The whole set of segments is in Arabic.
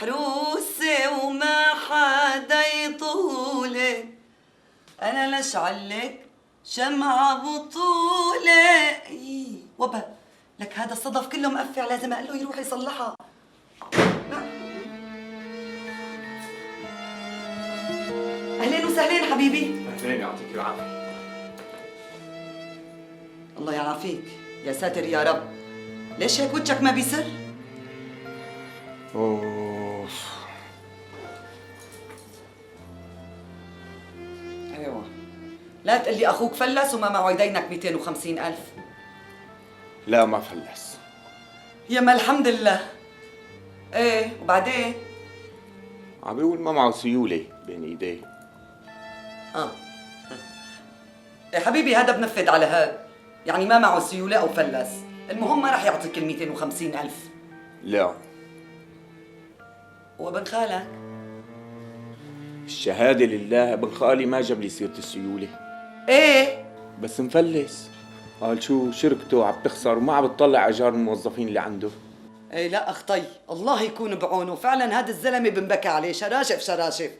محروسة وما حدا يطولي، أنا لشعلك شمعة بطولة. وبا لك هذا الصدف كله مقفع، لازم أقول له يروح يصلحها. أهلين وسهلين حبيبي. أهلين، يعطيك العافية. الله يعافيك. يا ساتر يا رب، ليش هيك وجهك ما بيسر؟ أوف. ايوه، لا تقول لي اخوك فلس وما معه يدينك 250,000. لا ما فلس. يما الحمد لله. ايه وبعدين؟ عم بيقول ما معه سيولة بين ايديه. إيه حبيبي، هذا بنفذ على هذا، يعني ما معه سيولة او فلس، المهم ما رح يعطيك ال 250,000. لا. وابن خالك؟ الشهادة لله، ابن خالي ما جاب لي سيرة السيولة. ايه بس مفلس. قال شو شركته عم تخسر وما عم بتطلع اجار الموظفين اللي عنده. ايه لا اخطي، الله يكون بعونه، فعلا هذا الزلمه بنبكى عليه، شراشف شراشف.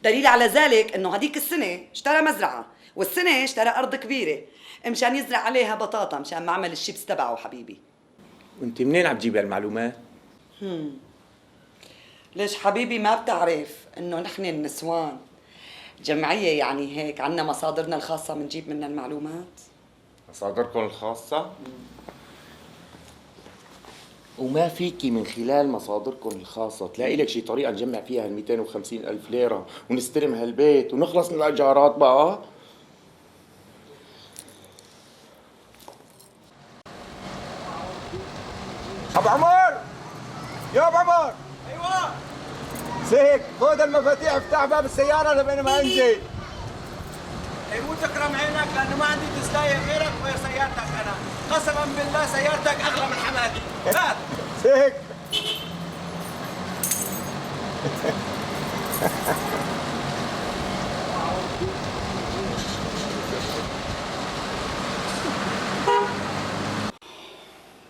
دليل على ذلك انه هديك السنه اشترى مزرعه، والسنه اشترى ارض كبيره مشان يزرع عليها بطاطا مشان معمل الشيبس تبعه حبيبي. وانت منين عم تجيبي هالمعلومات؟ ليش حبيبي ما بتعرف انه نحن النسوان جمعيه، يعني هيك عنا مصادرنا الخاصه بنجيب منها المعلومات؟ مصادركم الخاصة؟ وما فيكي من خلال مصادركم الخاصة تلاقي لك شي طريقة نجمع فيها ال 250,000 ليرة ونستلم هالبيت ونخلص من الإيجارات بقى؟ ابو عمر، يا ابو عمر. ايوه سيك خذ المفاتيح افتح باب السيارة لبين ما انجي. مو تكرم عينك لانه ما عندي تسلاية غيرك غير سيارتك انا، قسما بالله سيارتك اغلى من حمادي. هات سيك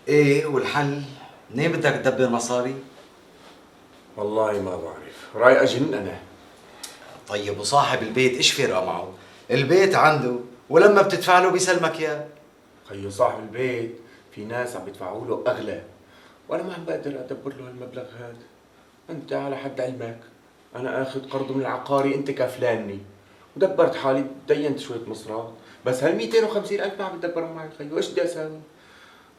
ايه والحل؟ منين بدك تدبر مصاري؟ والله ما بعرف، راي أجن أنا. طيب وصاحب البيت ايش فرقه معه؟ البيت عنده ولما بتدفع له بيسلمك اياه. خيو صاحب البيت في ناس عم يدفعوا له أغلى، وأنا ما عم بقدر أدبر له هالمبلغ هذا. أنت على حد علمك أنا آخذ قرض من العقاري، أنت كفلاني ودبرت حالي، دينت شوية مصرات، بس هال 250,000 ما عم بتدبروا معي. خيو إيش بدي أساوي؟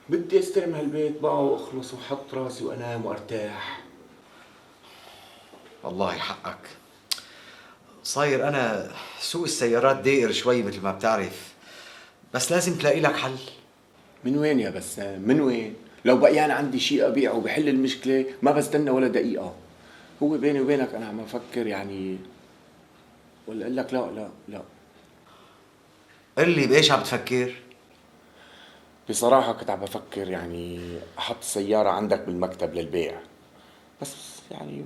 بدي استلم هالبيت بقى واخلص واحط راسي وانام وارتاح. والله حقك. صاير انا سوق السيارات دائر شوي مثل ما بتعرف، بس لازم تلاقي لك حل. من وين يا بسام؟ من وين؟ لو بقيان عندي شيء ابيعه وبحل المشكله ما بستنى ولا دقيقه. هو بيني وبينك انا عم افكر يعني، ولا اقول لك لا قل لي بايش عم تفكر؟ بصراحه كنت عم بفكر يعني احط السياره عندك بالمكتب للبيع، بس يعني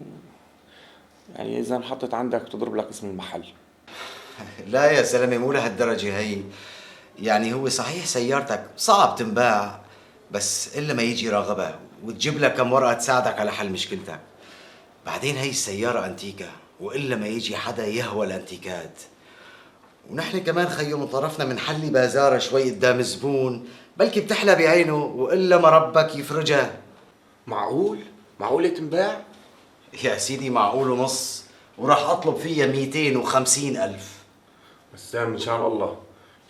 اذا انحطت عندك تضرب لك اسم المحل. لا يا زلمه مو لهالدرجه هي. يعني هو صحيح سيارتك صعب تنباع، بس الا ما يجي راغبها وتجيب لك كم ورقه تساعدك على حل مشكلتك. بعدين هي السياره انتيكه، والا ما يجي حدا يهوى الانتيكات. ونحن كمان خيو من طرفنا منحلي بازاره شوي قدام الزبون، بلكي بتحلى بعينه والا ما ربك يفرجها. معقول تنباع؟ يا سيدي معقول ونص، وراح اطلب فيها 250,000. بسام ان شاء الله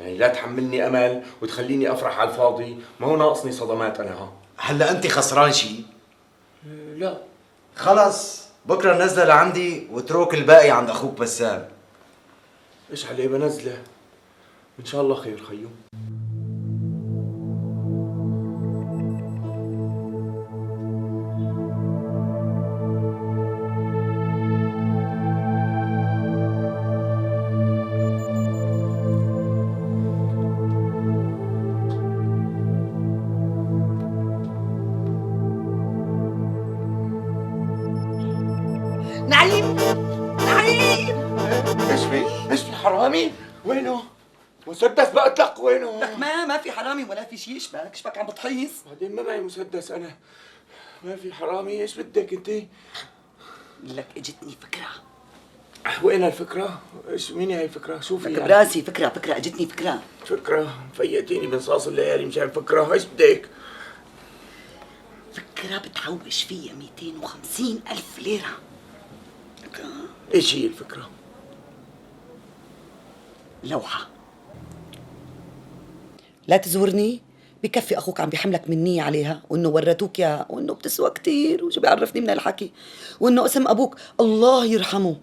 يعني لا تحملني امل وتخليني افرح على الفاضي، ما هو ناقصني صدمات انا. ها هلا انت خسران شيء؟ لا خلص بكره نزله لعندي واترك الباقي عند اخوك بسام. ايش عليه بنزله؟ ان شاء الله خير خيو. نعيم ايش في حرامي؟ وينه؟ مسدس بقى اطلق وينه؟ لك ما في حرامي ولا في شيء، اشبك عم بتحيص. بعدين ما معي مسدس انا، ما في حرامي. ايش بدك انت؟ لك اجتني فكره. وين الفكرة؟ ايش مين هي الفكرة؟ شو في لك يعني؟ براسي فكره اجتني فكره. فكرة فيقتيني بنصاص الليالي مشان فكرة، ايش بدك؟ فكره بتحوش فيها 250,000 ليره. ايش هي الفكرة؟ لوحه. لا تزورني، بكفي اخوك عم بيحملك منية عليها، وانه ورتوك اياها، وانه بتسوى كتير، وشو بيعرفني من الحكي، وانه اسم ابوك الله يرحمه،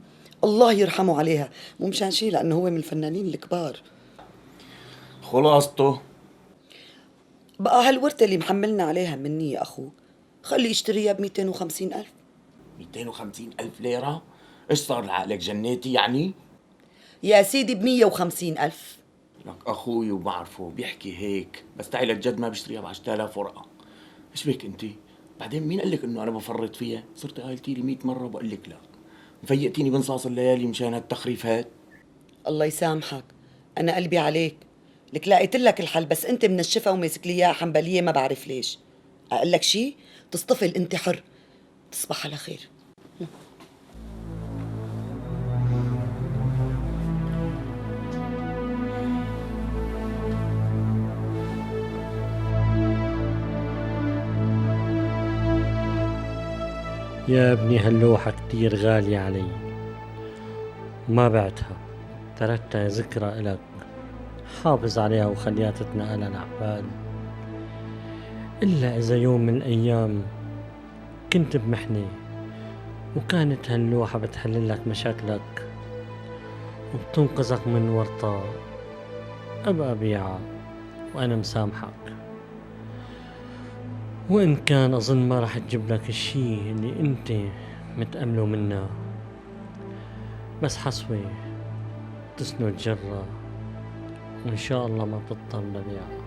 الله يرحمه عليها، مو مشان شي لانه هو من الفنانين الكبار. خلاصته بقى هالورثة اللي محملنا عليها منية اخوك، خليه يشتريها ب 250,000. 250,000 ليرة؟ ايش صار لعقلك، جنيتي يعني؟ يا سيدي ب 150,000. لك اخوي وبعرفه بيحكي هيك، بس تعي للجد ما بيشتريها ب 10,000 ورقة. ايش بك انت؟ بعدين مين قال لك انه انا بفرط فيها؟ صرت قايلتي لي 100 مرة وبقول لك لا. مفيقتيني بنصاص الليالي مشان هالتخريف هاد. الله يسامحك، انا قلبي عليك، لك لاقيت لك الحل، بس انت منشفه وماسك لي اياها حنبليه ما بعرف ليش. اقول لك شيء، تصطفل انت حر. تصبح على خير. يا ابني هاللوحة كتير غالية علي، ما بعتها، تركتها ذكرى إلك، حافظ عليها وخليها تتنقل الأحفاد. إلا إذا يوم من الأيام كنت بمحنة وكانت هاللوحة بتحل لك مشاكلك وبتنقذك من ورطة، أبقى بيعها وأنا مسامحك. وإن كان أظن ما رح تجيب لك الشي اللي أنت متأمله منا، بس حسوي تسند جرة وإن شاء الله ما بتضطر لبيعها.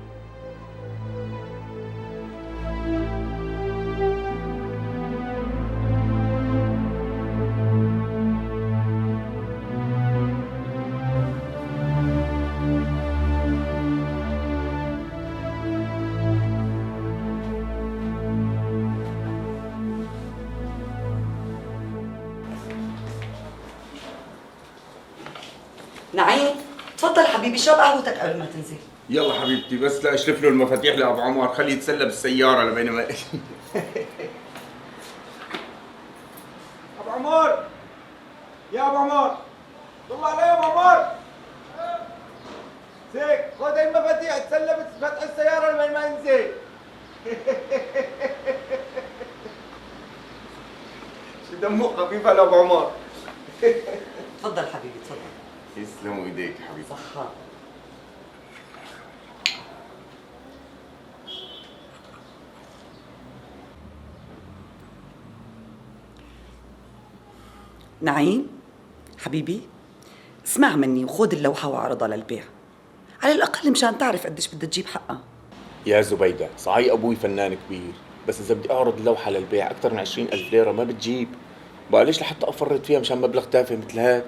نعيم، تفضل حبيبي، شرب قهوتك قبل ما تنزل. يلا حبيبتي، بس لا اشلف له المفاتيح لابو عمر، خليه يتسلى بالسيارة لبينما ابو عمر، يا ابو عمر، طلع علي يا ابو عمر. زيك خذ المفاتيح تسلى بفتح السيارة لما ما ينزل. شو دمه خفيف على ابو عمر. تفضل حبيبي تفضل. يسلموا ايديك حبيبتي. صحة. نعيم حبيبي، اسمع مني وخذ اللوحة واعرضها للبيع، على الأقل مشان تعرف قديش بدها تجيب حقها. يا زبيدة، صحيح أبوي فنان كبير، بس إذا بدي أعرض اللوحة للبيع أكثر من 20,000 ليرة ما بتجيب. بقى ليش لحتى أفرط فيها مشان مبلغ تافه مثل هاد؟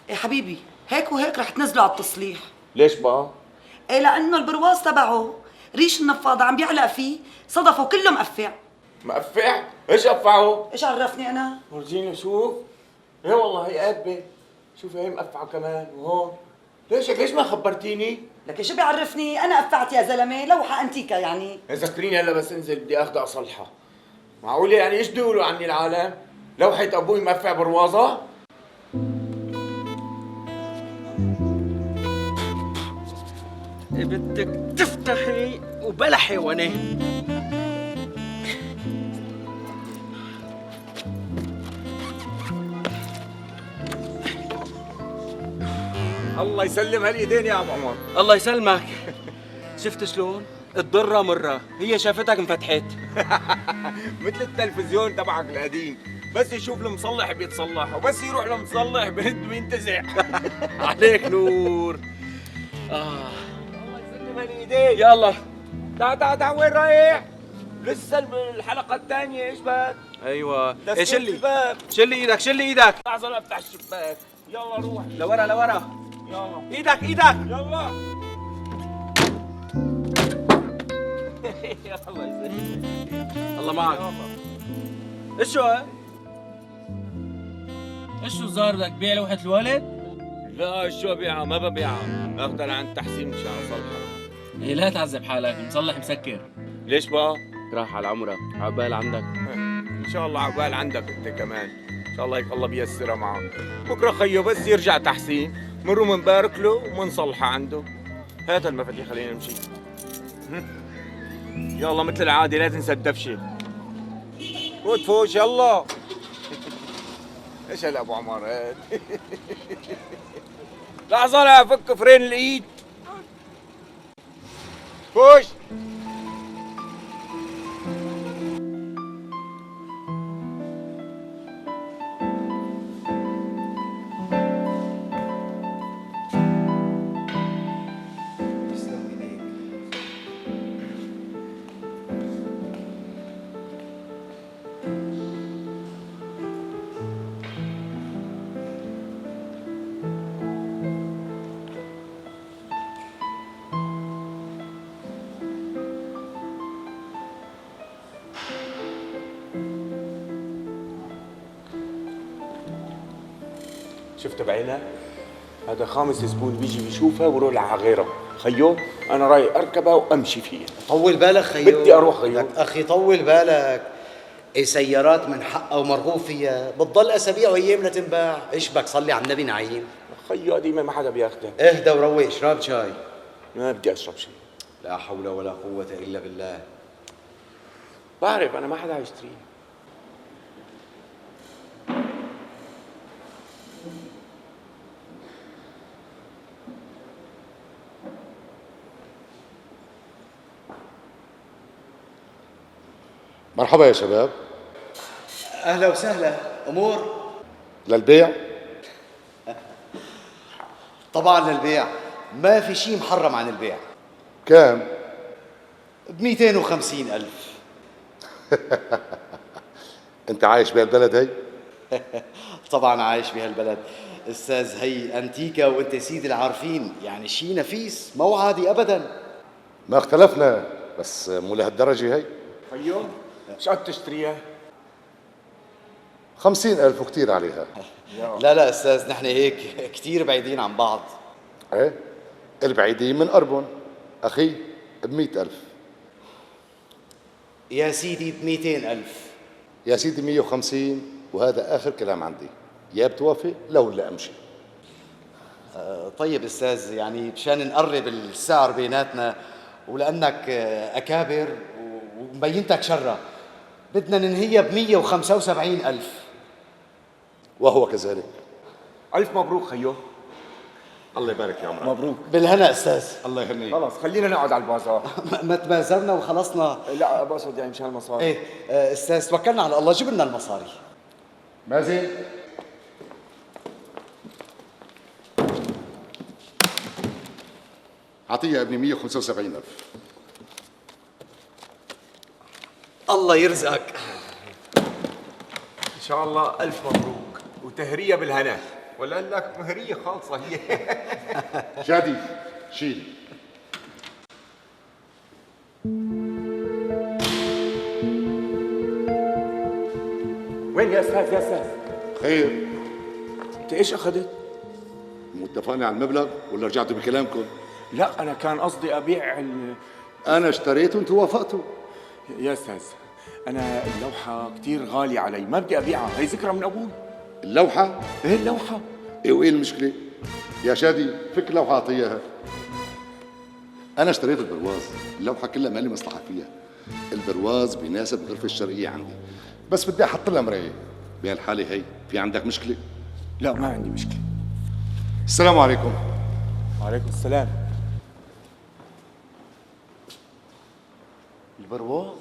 إيه حبيبي، هيك وهيك رح تنزله على التصليح. ليش بقى؟ إيه لأنه البرواز تبعه ريش النفاضة عم بيعلق فيه، صدفه كله مقفع. مقفع؟ إيش قفعه؟ إيش عرفني أنا؟ ورجيني شوف. إيه والله هي قابة، شوف هي مقفعة كمان وهون. ليش ما خبرتيني؟ لك شو بيعرفني، أنا قفعت يا زلمة، لوحة أنتيكا يعني. ذكريني هلا بس انزل بدي اخذها اصلحها. معقولة يعني ايش بده يقولوا عني العالم؟ لوحة ابوي مقفع بروازة؟ بدك تفتحي وبلا حيوانات. الله يسلم هالايدين يا ابو عمر. الله يسلمك. شفت شلون؟ الضرة مرة، هي شافتك انفتحت. مثل التلفزيون تبعك القديم، بس يشوف المصلح بيتصلح وبس يروح لمصلح بهد وينتزع. عليك نور. الله يسلم هالايدين. يلا تعال وين رايح؟ لسه الحلقة الثانية، ايش بك؟ ايوه. إيه شلي الباب. شلي ايدك، شلي ايدك. لحظة افتح الشباك. يلا روح. لورا لورا. يلا ايدك يلا. الله يسلمك. الله معك. ايش شو ها؟ ايش شو الظاهر بدك تبيع لوحة الوالد؟ لا شو ببيعها ما ببيعها، باخذها لعند تحسين مشان اصلحها. إيه لا تعذب حالك، مصلح مسكر. ليش بقى؟ راح على العمرة عقبال عندك. ان شاء الله عقبال عندك انت كمان، ان شاء الله هيك الله بيسرها معه. بكره خيو بس يرجع تحسين مروا منبارك له ومنصلحها عنده. هات المفاتيح خلينا نمشي. يلا مثل العادة لا تنسى الدفشة. فوت فوش يلا. ايش هلا ابو عمر هاد؟ لحظة لا افك فرين الايد. فوش. تسلم ايديك. شفت بعينك؟ هذا خامس زبون بيجي بيشوفها ويروح على غيرها. خيو انا رايح اركبها وامشي فيها. طول بالك خيو. بدي أروح خيو. لك اخي طول بالك. اي سيارات من حقها ومرغوب فيها بتضل اسابيع وايام لتنباع. ايش بك صلي على النبي نعيم. خيو قديمة ما حدا بياخذها. اهدى وروق شرب شاي. ما بدي اشرب شيء. لا حول ولا قوة الا بالله. بعرف انا ما حدا يشتري. مرحبا يا شباب. اهلا وسهلا. امور؟ للبيع؟ طبعا للبيع. ما في شيء محرم عن البيع. كام؟ ب 250,000. انت عايش بهالبلد هي؟ طبعا عايش بهالبلد استاذ. هي انتيكا وانت سيد العارفين، يعني شيء نفيس مو عادي ابدا. ما اختلفنا، بس مو لهالدرجة هي. خيو ايش قد تشتريها؟ 50,000 وكتير عليها. لا لا استاذ، نحن هيك كثير بعيدين عن بعض. ايه؟ البعيدين من قربن. اخي ب 100,000. يا سيدي ب 200,000. يا سيدي 150، وهذا اخر كلام عندي. يا بتوافق لو لا امشي. طيب استاذ، يعني مشان نقرب السعر بيناتنا ولانك اكابر ومبينتك شره، بدنا ننهيها ب 175,000. وهو كذلك. الف مبروك خيو. الله يبارك يا عمر. مبروك. بالهنا استاذ. الله يهنيك. خلص خلينا نقعد على البازار. ما تبازرنا وخلصنا. لا بقصد يعني مشان المصاري. ايه استاذ توكلنا على الله، جيب لنا المصاري. مازن، عطيه يا ابني 175,000. الله يرزقك. ان شاء الله الف مبروك وتهريه بالهنا. ولا لك مهريه خالصه هي. شادي شيل. وين يا استاذ يا استاذ؟ خير، انت ايش اخذت؟ متفقين على المبلغ ولا رجعتوا بكلامكم؟ لا انا كان قصدي ابيع انا اشتريت وانتوا وافقتوا. يا استاذ انا اللوحه كثير غاليه علي، ما بدي ابيعها، هي ذكرى من ابوي. اللوحة؟ ايه اللوحه؟ ايه وايه المشكلة؟ يا شادي فك لوحة اعطيه اياها. أنا اشتريت البرواز، اللوحة كلها مالي مصلحة فيها. البرواز بيناسب الغرفة الشرقية عندي، بس بدي أحط لها مراية. بهالحالة هي في عندك مشكلة؟ لا ما عندي مشكله. السلام عليكم. وعليكم السلام. البرواز